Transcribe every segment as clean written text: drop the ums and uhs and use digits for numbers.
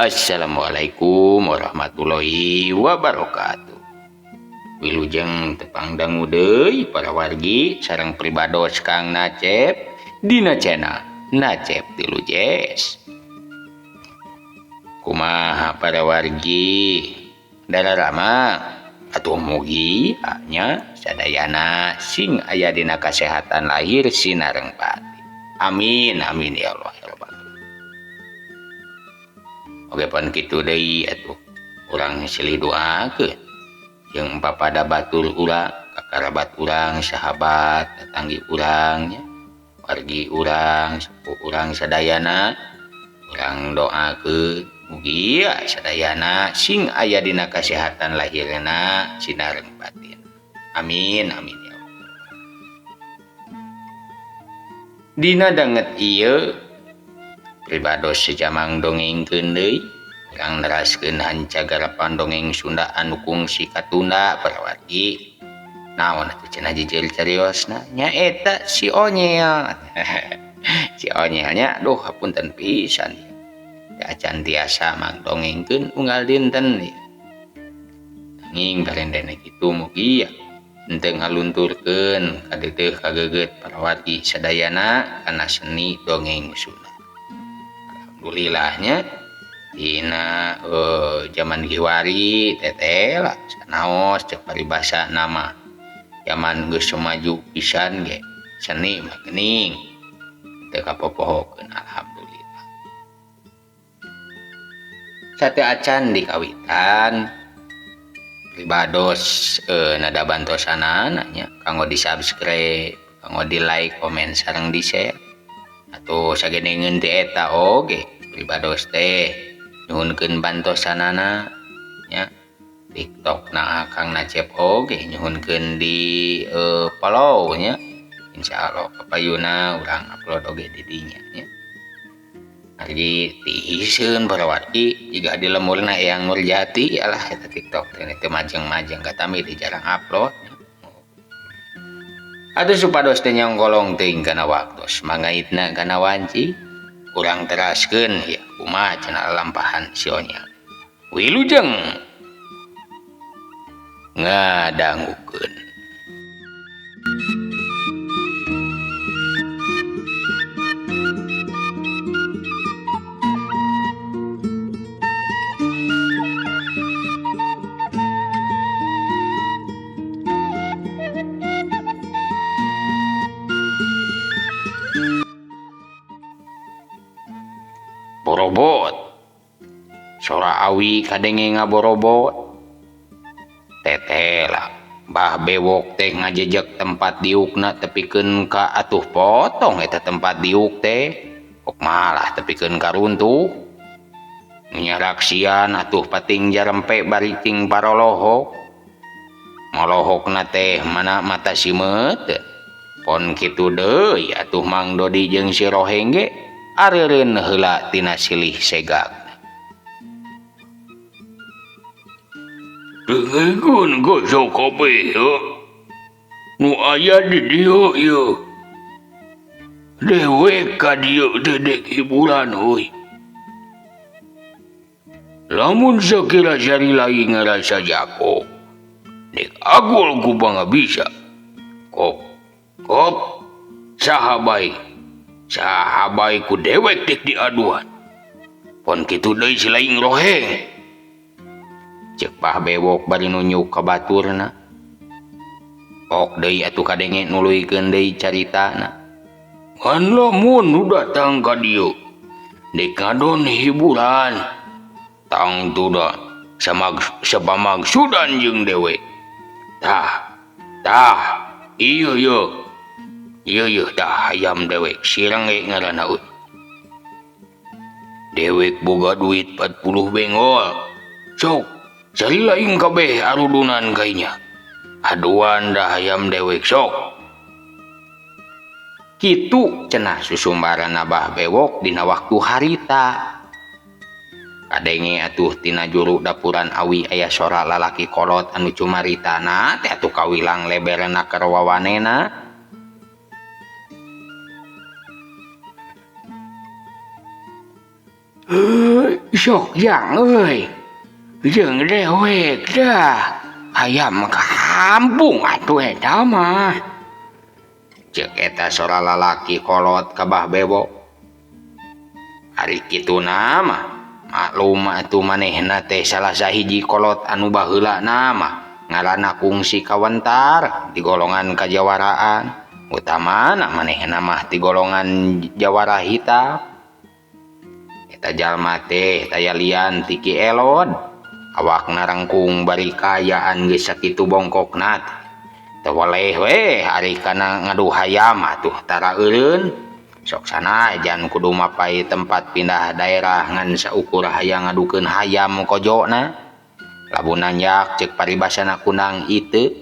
Assalamualaikum warahmatullahi wabarakatuh. Wilujeng tepang dangu deui para wargi sareng pribados Kang Nacep dina channel Nacep Tilujes. Kumaha para wargi dalarama atuh mugi nya sadayana sing aya dina kasehatan lahir sinareng batin. Amin amin ya Allah ya Rabbal. Oke pan kitu deui atuh urang silih doakeun jeung papada batur urang kakarabat urang sahabat tetanggi urang nya wargi urang sepuh urang sadayana urang doakeun mugi sadayana sing aya dina kasehatan lahirna sinareng batin. Amin amin ya Allah. Dina danget ieu pribados sejamang dongengkeun deui urang neraskeun hancagarapan dongeng Sunda anu kungsi katunda para wargi. Naon atuh cenah jijil cariosna? Nyaeta si Onyel. Si Onyel nya duh hapunten pisan. Ya acan tiasa mangdongengkeun unggal dinten ya. Nanging barendene kitu mugi ya henteu ngalunturkeun kadeuteuh kageget para wargi sadayana kana seni dongeng Sunda. Alhamdulillahnya dina zaman kiwari teteh lah sanaos cek paribasa nama zaman geus maju pisan ge seni mah geuning teu kapopohokeun alhamdulillah. Sate acan di kawitan pribados nada bantosanana nya kanggo di-subscribe, kanggo di-like, komen sareng di-share. Atuh sagedengeun teh eta oge pribados teh nyuhunkeun bantosanana nya TikTok na Kang Nacep oge nyuhunkeun di follow nya insyaallah papayuna urang upload oge di dinya nya. Ari tiiseun para wargi jiga di lemurna Eyang Nurjati alah eta TikTok teh majeng-majeng katami di jarang upload. Atuh supados teh nyonggolong teuing kana waktos mangaitna kana wanci urang teraskeun ya kumaha cenah lampahan si Onyel. Wilujeng ngadangukeun. Borobot sora awi kadenge ngaborobot tetela bah bewok teh ngajejek tempat diukna tepikeun ka atuh potong eta tempat diuk teh kok malah tepikeun ka runtuh nyaraksian atuh pating jarempe bariting parolohok molohokna teh mana mata simet pon kitu deui atuh Mang Dodi jeung si Roheng ge areureun heula tina silih segag. Dengekeun gosok kabeh nu aya di dieu ieu. Dewek ka dieu dedek hiburan euy. Lamun sakira sari lagi ngarasa jako dek agul ku bangabisa. Kop sahabai ku dewek dik diaduan pon kitu deui si laing Roheng cek pah bewok bari nunyuk ka baturna ok deui atuh kadenge nuluykeun deui caritana ngan lamun nu datang ka dieu dek ngadon hiburan tang tuda sabamagsudan jeung dewek tah Iya dah hayam dewek sirang ge ngaranna euy. Dewek boga duit 40 bengol. Sok, sari laing kabeh arudunan kainya. Aduan dah hayam dewek sok. Kitu cenah susumbaran Abah bewok dina waktu harita. Kadenge atuh tina juru dapuran awi aya sora lalaki kolot anu cumaritana teh atuh kawilang leberna keur wawanena. sok yang jeung dewek dah hayam kampung atuh eta mah. Cek eta sora lalaki kolot kabah bewok. Ari kituna mah maklum atuh manehna teh salah sahiji kolot anu baheula nama ngaranna Kungsi Kawentar di golongan kajawaraan, utamana manehna mah di golongan jawara hitam. Eta jalma teh taya lian ti Ki Elod, awakna rangkung bari kayaan geus sakitu bongkokna teu waleh we ari kana ngadu hayam atuh tara eureun. Sok sana jan kudu mapai tempat pindah daerah ngan saukur hayang ngadukeun hayam kojona. Lamun nanyak cek paribasana kunang itu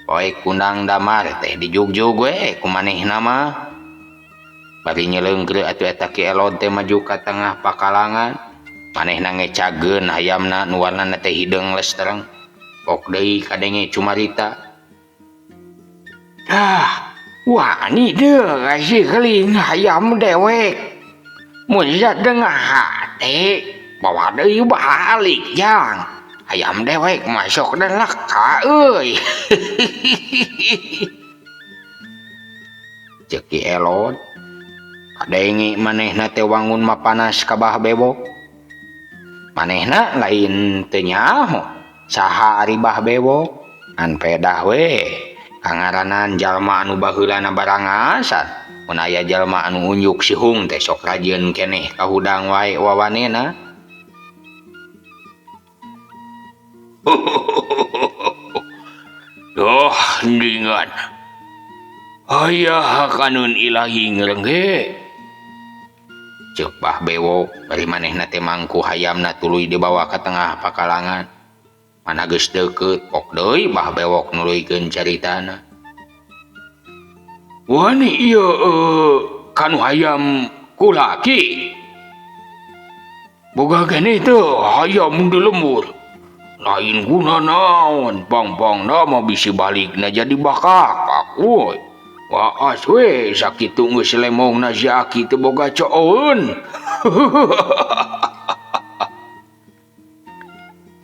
poe kunang damar teh dijugjug we ku manehna mah. Bari nyeleungkeun atuh eta Ki Elod teh maju ka tengah pakalangan, manehna ngecageun hayamna nu warnana teh hideung lestreng. Pok deui kadenge cumarita. Wani deu kasih keling hayam dewek. Mun sadengah hate bawa deui balik jang. Hayam dewek masuk neraka euy. Cek Ki Elod, kadenge manehna teh wangun mapanas kabah bewok. Manehna lain teu nyaho saha ari bah bewok, an pedah we kangaranan jalma anu baheulana barangasan. Mun aya jalma anu unjuk sihung teh sok rajieun keneh kahudang wae wawanena. Doh ndingan aya kanun ilahi ngerenggeh. Cek bah bewok bari manehna teh mangku hayamna tuluy dibawa ka tengah pakalangan. Mana geus deukeut pok deui bah bewok nuluykeun caritana. Wani ieu kanu hayam kulaki. Boga keneh teu hayam di lembur. Lain guna naon, bang-bangna mah bisi balikna jadi bakakak woy. Waas we sakitu geus lemongna si Aki teu boga coon.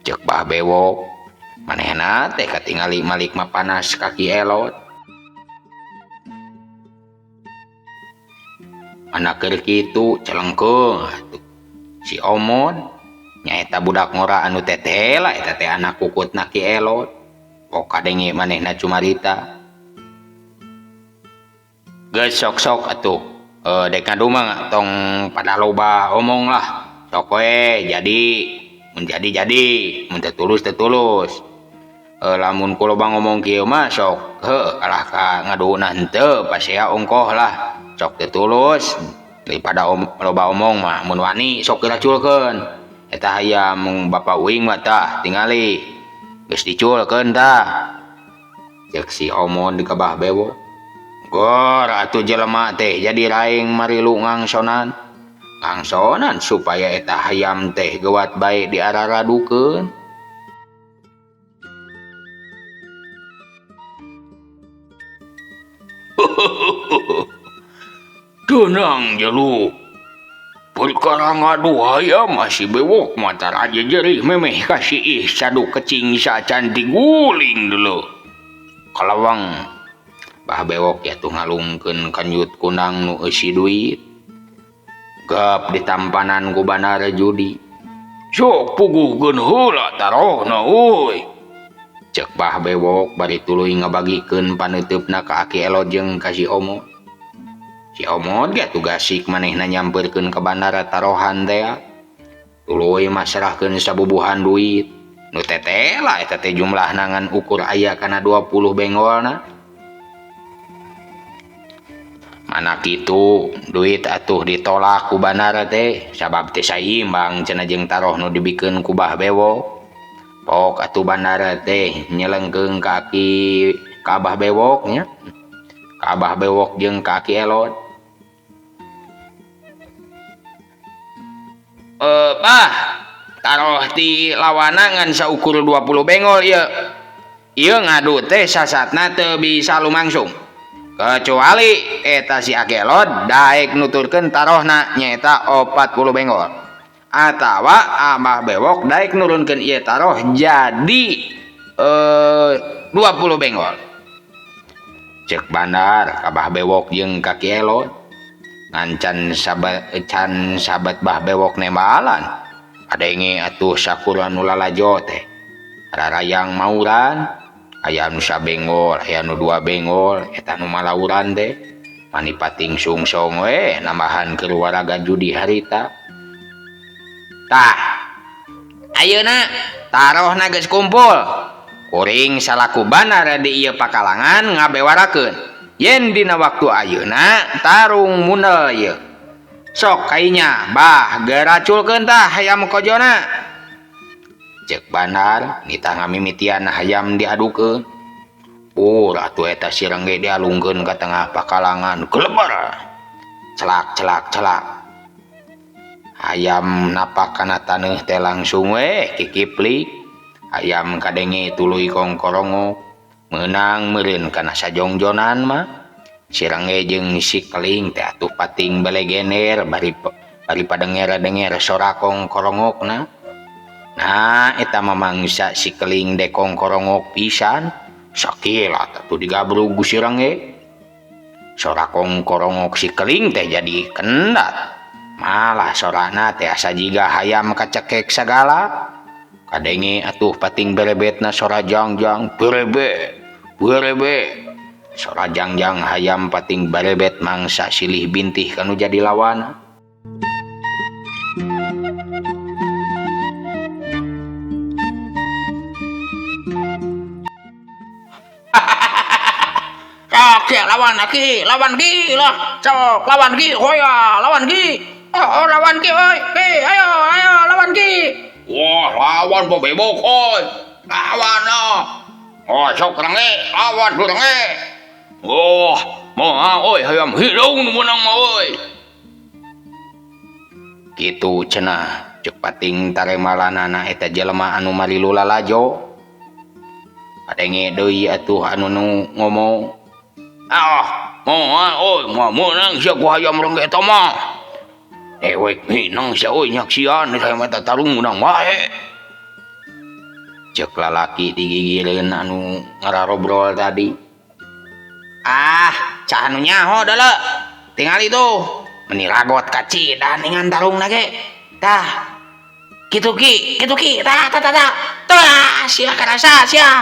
Cek bah bewok manehna teh katingali malik mapanas ka Ki Elod. Mana keur kitu celengkeung atuh si Omon nyaeta budak ngora anu teteh lah eta teh anak kukutna Ki Elod. Pok kadenge manehna cumarita. Geus sok-sok atuh dek ngadu tong pada loba omong lah. Sok we jadi mun jadi mun teu tulus. Lamun ku loba ngomong kieu mah sok kalah ka ngaduna henteu pasea ongkoh lah. Sok teu tulus daripada loba omong mah mun wani sok diraculkeun. Eta hayam Bapak Uing mah tah tingali geus diculkeun tah. Cek si Omon di kabah bewok. Gor atuh jelema teh jadi raing marilu ngangsonan supaya eta hayam teh geuat bae diararadukeun. Tenang jelu. Perkara ngadu hayam masih bewok mata raja jerih memeh kasih sadu kecing sacan diguling dulu. Kalawang bah bewok ya tuh ngalungkeun kanjut kunang nu eusi duit. Gap ditampanan ku bandara judi. Sok puguhkeun heula tarohna euy. Cek bah bewok bari tuluy ngabagikeun paneutupna ka Ki Elod jeung ka si Omod. Si Omod ge tugasik manehna nyampeurkeun ka bandara tarohan teh. Tuluy masrahkeun sabubuhan duit. Nu teteh lah eta teh jumlahna ngan ukur aya kana 20 bengolna. Mana kitu duit atuh ditolak ku bandara teh sabab teh saimbang cenah jeung taroh nu dibikeun ku bah bewok. Pok atuh bandara teh nyelengkeung kaki ka Abah Bewok nya. Ka Abah Bewok jeung ka Ki Elod. Bah, taroh ti lawana ngan saukur 20 bengol ieu. Ieu ngadu teh sasatna teu bisa lumangsung. Kecuali eta si Aki Elod daek nuturkeun tarohna nyaeta 40 bengol. atawa Abah Bewok daek nurunkeun ieu taroh jadi 20 bengol. Cek Bandar ka Bah Bewok jeung ka Ki Elod ngan can sahabat Bah Bewok nembalan adenge atuh sakurang nu lalajo teh rarayang mauran aya nu sabengol aya nu 2 bengol eta nu malauran teh mani pating sungsong we nambahan keluarga judi harita tah ayeuna tarohna geus kumpul kuring salaku Bandar di ieu pakalangan ngabewarakeun yen dina waktu ayeuna tarung munel ieu sok kainya bah geraculkeun tah hayam kojona cek Bandar nitah ngamimitian hayam diadukeun atuh eta sireng ge dialungkeun ka tengah pakalangan geleber celak hayam napak kana taneuh teh langsung we kikiplik hayam kadenge tuluy kongkorongok meunang meureun kana sajongjonan mah sireng ge jeung si Keling teh atuh pating balegener bari padenger-denger sora kongkorongokna nah eta mamangsa si Keling de kongkorongok pisan sakilat atuh digabrug ku sireng ge sora kongkorongok si Keling teh jadi kendat malah sorana teh asa jiga hayam kacekek sagala kadenge atuh pating berebetna sora jangjang berebe sora jangjang hayam pating berebet mangsa silih bintih kanu jadi lawana Cok ya lawan ki lah cok lawan ki hoya lawan ki lawan ki oi ayo lawan ki wah lawan Bah Bewok oi lawan sok renge lawan renge moal oi hayam hidung nu menang mah oi kitu cenah cek pating taremalanana eta jelema anu marilu lalajo adenge deui atuh anu ngomong moal oi moal menang sia ku hayam renge eta mah ewek minang sia oi nyaksian saya mah tarung menang wae cek lalaki digigireun anu ngararobrol tadi cah anu nyaho deuleu tingali tuh meni ragot ka cidan dengan tarungna ge tah kitu ki tah sia karasa sia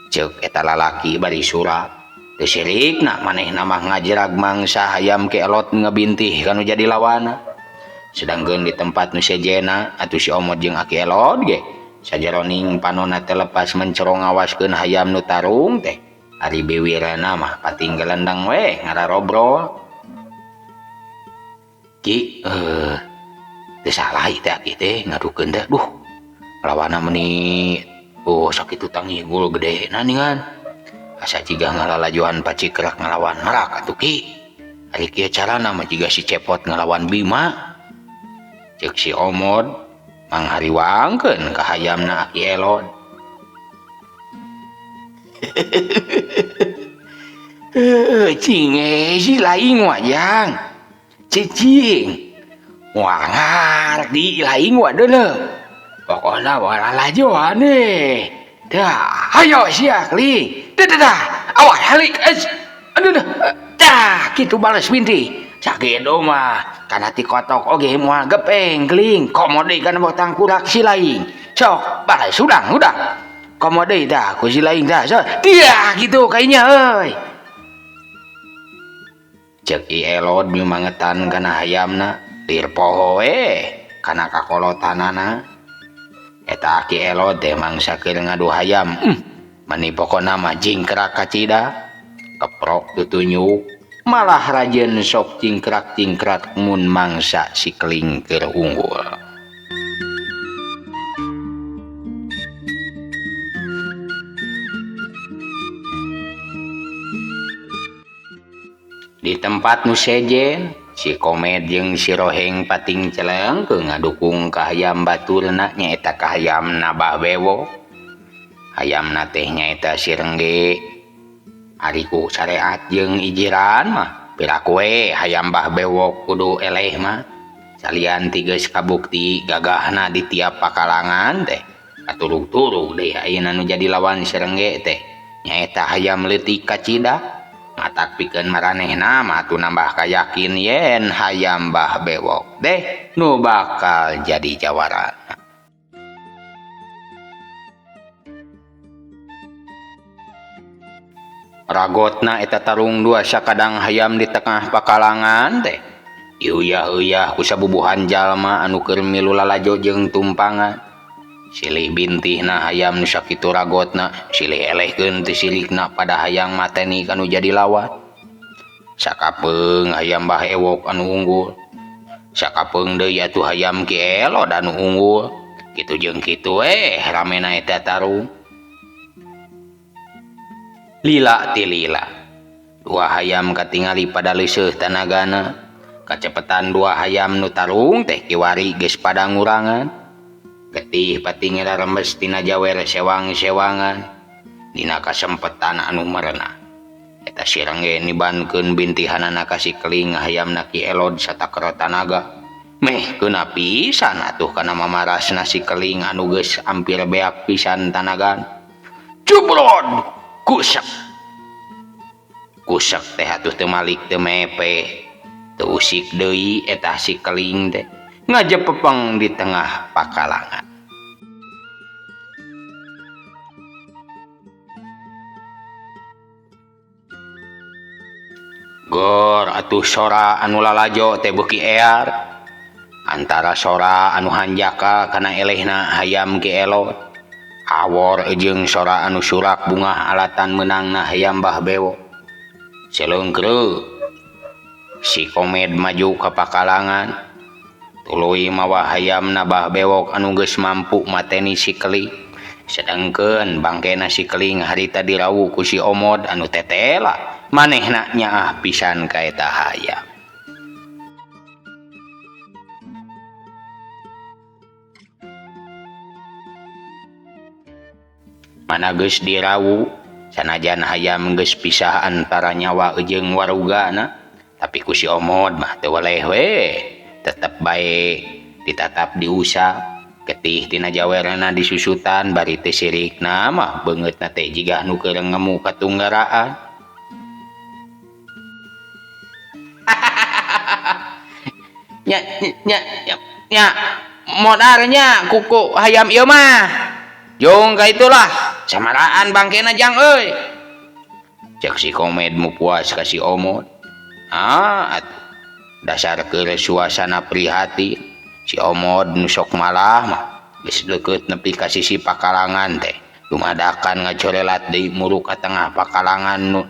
cek eta lalaki bari surat teu sirikna manehna mah ngajerag mangsa hayam Ki Elod ngebintih kanu jadi lawana sedangkeun di tempat nu sejena atuh si Omod jeung Ki Elod ge sajeroning panonna teh lepas mencerong ngawaskeun hayam nu tarung teh ari bewirana mah pating gelendang we ngararobrol Ki teu salah teh aki teh ngadukeun teh duh lawana meuni sakitu tanggul gede naningan asa jiga ngalalajoan pacikrak ngalawan merak atuh Ki ari kieu carana mah jiga si Cepot ngalawan Bima cek si Omod manghariwangkeun ka hayamna Ki Elod cinge si laing wajang cicing wangar di laing wadeuleu pokoknya walalajoan dah ayo sia Keling dah awas halik aduh dah kitu balas binti sakitu mah kana ti kotok oge moal gepeng Keling komode kana botang kurak si laing sok balas udang komode dah ku si laing dah so dia gitu kayaknya euy cek Ki Elod nyumangetan kana hayamna tir poho kana kakolotanana eta Ki Elod teh mangsa keur ngadu hayam mani pokona mah jingkrak kacida keprok tutunyuk malah rajen sok cingkrak mun mangsa si Keling keur unggul di tempat nu sejen si Komed jeung si Roheng pating celeng ke ngadukung ka hayam baturna nyaeta ka hayamna Bah Bewok hayamna teh nyaeta si Rengge ari ku sareat jeung ijiran mah pira kue hayam Mbah Bewok kudu eleh mah salian tigeus kabukti gagahna di tiap pakalangan teh katurug-turug deui ayeuna nu jadi lawan Serengge teh nyaeta hayam leutik kacida matak pikeun maranehna mah atuh nambah kayakin yen hayam Mbah Bewok deh nu bakal jadi jawara. Ragotna eta tarung dua sakadang hayam di tengah pakalangan teh iuyah-uyah ku sabubuhan jalma anu keur milu lalajo jeung tumpangan silih bintihna hayam nu sakitu ragotna silih elehkeun teu silikna pada hayang mateni anu jadi lawan sakapeung hayam Mbah Ewok anu unggul sakapeung deui atuh hayam Ki Elod anu unggul kitu jeung kitu ramena eta tarung. Lila ti lila dua hayam katingali pada leuseuh tanagana kacepetan dua hayam nu tarung teh kiwari geus pada ngurangan getih pating rarembes tina jawer sewang-sewangan dina kasempetan anu merenah eta Serengge nibankeun bintihanana ka si keling hayamna Ki Elod satakero tanaga meh keuna pisan atuh kana mamarasna si keling anu geus ampir beak pisan tanagan cubrod kusek teh atuh teu malik teu mepe teu usik deui eta si keling teh ngajepepeng di tengah pakalangan. Gor atuh sora anu lalajo teh beuki ear antara sora anu hanjaka kana elehna hayam Ki Elod awor jeung sora anu surak bunga alatan menangna hayam Mbah Bewok seleungkreu si Komed maju ka pakalangan tuluy mawa hayamna Mbah Bewok anu geus mampu mateni si keling sedengkeun bangkena si keling harita dirawu ku si Omod anu tetela manehna nyaah pisan ka eta hayam. Mana geus dirawu sanajan hayam geus pisah antara nyawa jeung warugana tapi ku si Omod mah teu weleh we tetep bae ditatap diusap getih tina jawerna disusutan bari teu sirikna mah beungeutna teh jiga nu keur ngemu katunggaraan. nya modarnya kuku hayam ieu mah jong ka itulah samaraan bangkena jang euy cek si Komed mu puas ka si Omod dasar keur suasana prihatin si Omod nu sok malah mah geus deukeut nepi ka sisi pakalangan teh dumadakan ngacorelat deui muru ka tengah pakalangan nu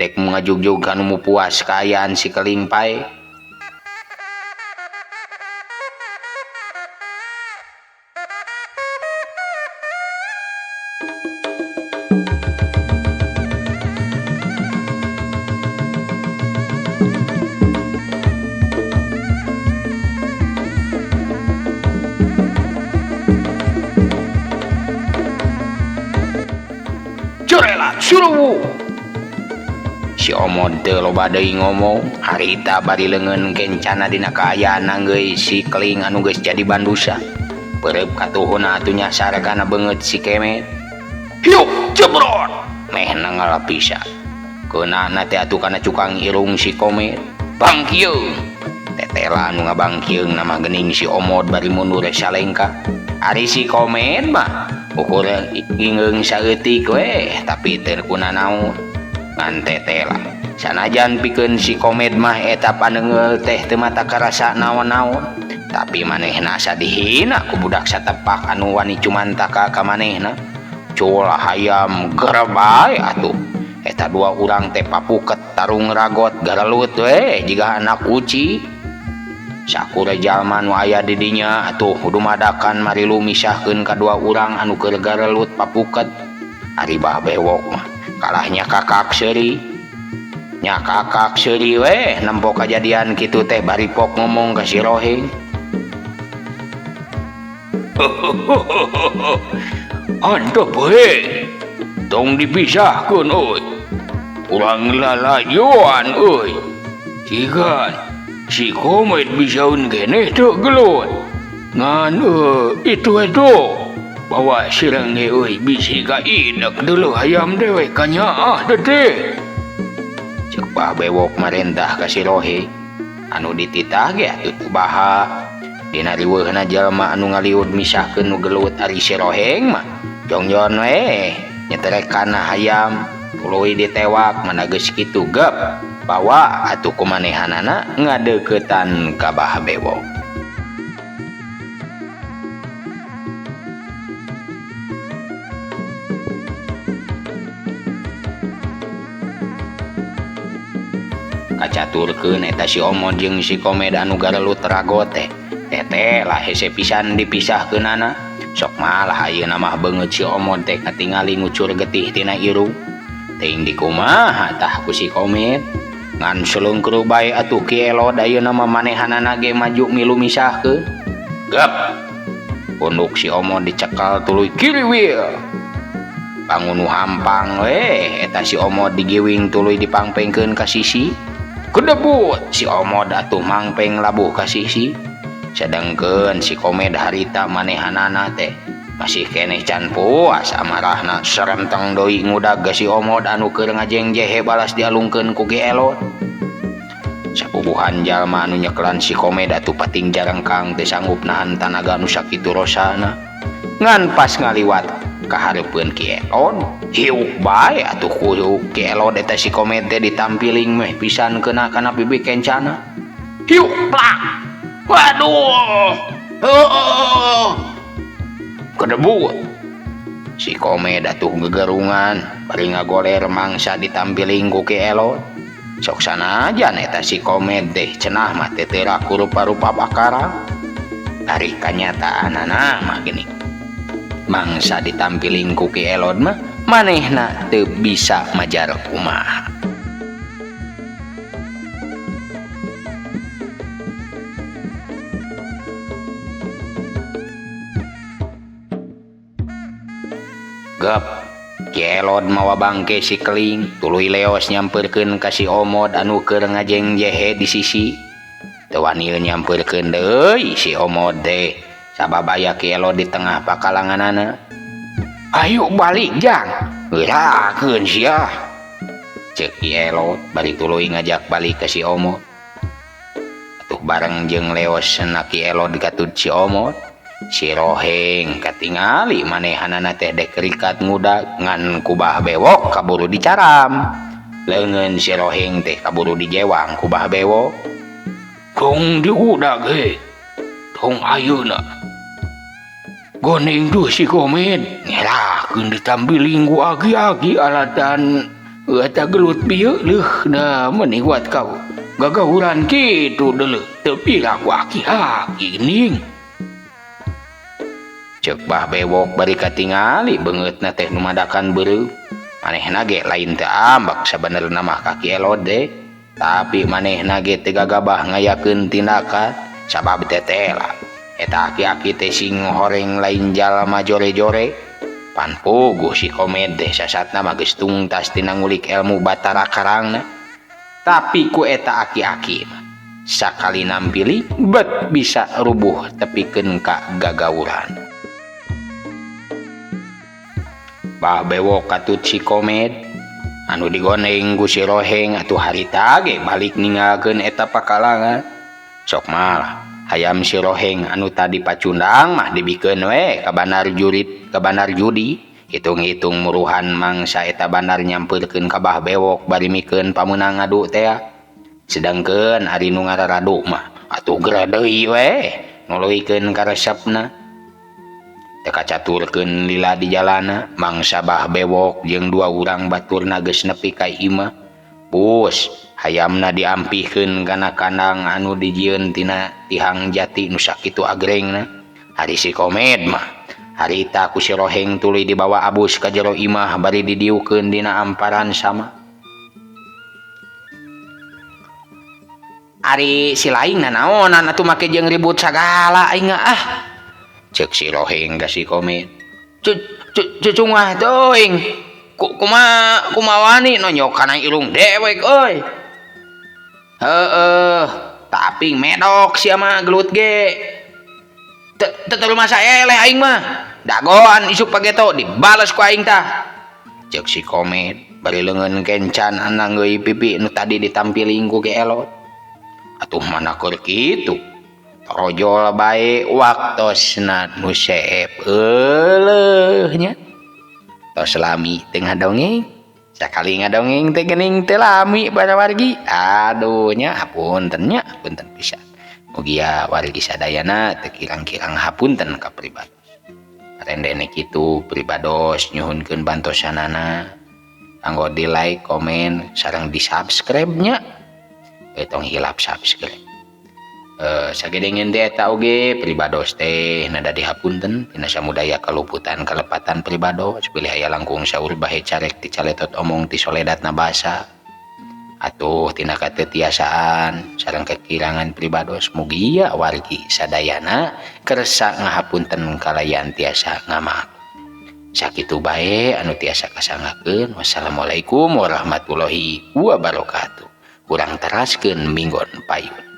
dek ngajugjug anu mu puas kaayaan si keling pae. Suruh si Omod teu loba deui ngomong harita bari leungeun kencana dina kaayaan geus si keling anu geus jadi bandusa beureup katuhuna atuh nyasar kana beungeut si Kemet hiup jebrot meh nangal pisan keunana teh atuh kana cukang irung si Komet bangkieung tetela anu ngabangkieung nama geuning si Omod bari mundur salengka ari si Komet mah ukur ingeung saeutik we tapi teu kuna naon ngan tetela sanajan pikeun si Komed mah eta paneungeul teh teu mata karasa naon-naon tapi manehna sadihina ku budak satepak anu wani cumantaka ka manehna culah hayam gerebay atuh eta dua urang teh papuket tarung ragot garelut we jiga anak uci sakura jalma nu aya di dinya atuh dumadakan marilu misahkeun kadua urang anu keur garelut papuket ari Mbah Bewok mah kalahnya kakak seuri nya kakak seuri we nempo kajadian kitu teh bari pok ngomong ka si Rohing antep we tong dipisahkeun euy urang lalajoan euy Cikan si komet bisaun kene tuh gelut ngan itu bawa sirang euy bisi ka inek dulu ayam dewe kanya tete Cek Bah Bewok marentah ka si Rohe anu dititah ge atuh kubaha dina riweuhna jalma anu ngaliwud misahkeun nu gelut ari si Roheng mah jongjon we nyeterekana hayam tuluy ditewak mana geus kitu gep bawa atuh kumanehanana ngadeuketan ka Bah Bewok. Kacaturkeun eta si Omod jeung si Komed anu garelut terago teh lah hese pisan dipisahkeunana sok malah ayeuna mah beungeut si Omod teh katingali ngucur getih tina irung teuing dikumaha tah ku si Komed ngan selungkru bae atuh ki Elod ayeuna mah manehanana ge maju milu misahkeun gep punduk si Omod dicekal tuluy kiriwil bangun nu hampang we eta si Omod digiwing tuluy dipangpengkeun ka sisi kedebut si Omod atuh mangpeng labuh ka sisi sedengkeun si Komed harita manehanana teh masih keneh can puas amarahna sarentang doi ngudag ka si Omod anu keur ngajeng jehe balas dialungkeun ku Ki Elod sapubuhan jalma anu nyeklan si Komed atuh pating jarengkang teu sanggup nahan tanaga anu sakitu rosana ngan pas ngaliwat kahareupeun Ki Elod hiuk bae atuh ku Ki Elod eta si Komed teh ditampiling meh pisan keuna kana bibi kencana hiuk plak waduh kedebut si Komed atuh gegerungan bari ngagoler mangsa ditampiling ku Ki Elod sok sanajan eta si Komed teh cenah mah teu raku rupa-rupa bakarang dari kanyataanana mah gini mangsa ditampiling ku Ki Elod mah manehna teu bisa majar kumaha gep Ki Elod mawa bangke si Keling tuluy leos nyampeurkeun ka si Omod anu keur ngajeng jehe di sisi teu wani nyampeurkeun deui si Omod teh sabab aya Ki Elod di tengah pakalanganana ayo balik jang geurakeun sia ceuk Ki Elod bari tuluy ngajak balik ka si Omod atuh bareng jeung leosna Ki Elod katud si Omod si Roheng katingali manehanana teh dek rikat ngudag ngan ku Bah Bewok kaburu dicaram leungeun si Roheng teh kaburu dijewang ku Bah Bewok tong diudag tong ayeuna goneng tuh si Komed ngerakeun ditampiling ku agi-agi alatan eta gelut bieu leuh na meni kuat kau gagahuran kitu deuleu teu pira ku aki-aki ning ceuk Bah Bewok bari katingali beungeutna teh nu madakan beureuh manehna ge lain teu ambek sabenerna mah ka Ki Elod teh tapi manehna ge teu gagabah ngayakeun tindakan sabab teh lah eta aki-aki teh sing horeng lain jalma jore-jore pan puguh si Komed teh sasatna mah geus tungtas tina ngulik ilmu batara karangna tapi ku eta aki-aki mah sakali nampili bet bisa rubuh tepikeun ka gagawuran Bah Bewok katut si Komed anu digoneng ku si Roheng atuh harita ge balik ninggalkeun eta pakalangan sok malah hayam si Roheng anu tadi pacundang mah dibikeun we ka banar judi hitung-hitung muruhan mangsa eta banar nyampeurkeun ka Bah Bewok bari mikeun pamunang ngadu teh sedangkeun ari nu ngararadu mah atuh geura deui we nuluykeun ka resepna teu kacaturkeun lila di jalana mangsa Bah Bewok jeung dua urang baturna geus nepi ka imah pus hayamna diampihkeun kana kandang anu dijieun tina tihang jati nu sakitu agrengna hari si Komed mah harita ku si Roheng tuluy dibawa abus ka jero imah bari didiukeun dina amparan sama ari si laing nanaonan atuh make jeung ribut sagala aing ceuk si Roheng ka si Komed cucungah teuing kumawani nonyok kana irung dewek euy Heeh, tapi medok sia mah gelut ge. Teu rumah saya eleh aing mah. Dagoan isuk pageto dibales ku aing tah. Cek si Komet bari leungeun kencan anang geui pipi nu tadi ditampiling ku ge elot. Atuh mana keur kitu. Rojol bae waktosna nu seep euleuh nya. Tos lami teu ngadongeng. Sakali ngadongeng teh geuning teu lami para wargi. Aduh nya hapunten nya, punten pisan. Mugia wargi sadayana teu kirang-kirang hapunten ka pribados. Rendene kitu pribados nyuhunkeun bantosanana. Kanggo di like, komen, sareng di subscribe nya. Tong hilap subscribe. Sagedengeun teh eta oge pribados teh nada dihapunten tina samudaya kaluputan kalepatan pribados bilih aya langkung saur bahe carek ti caletot omong ti soledatna basa atuh tina katetiasaan sareng kekirangan pribados mugia wargi sadayana kersa ngahapunten kalayan tiasa ngamaaf sakitu bae anu tiasa kasangakeun. Wassalamualaikum warahmatullahi wabarakatuh. Urang teraskeun minggon payun.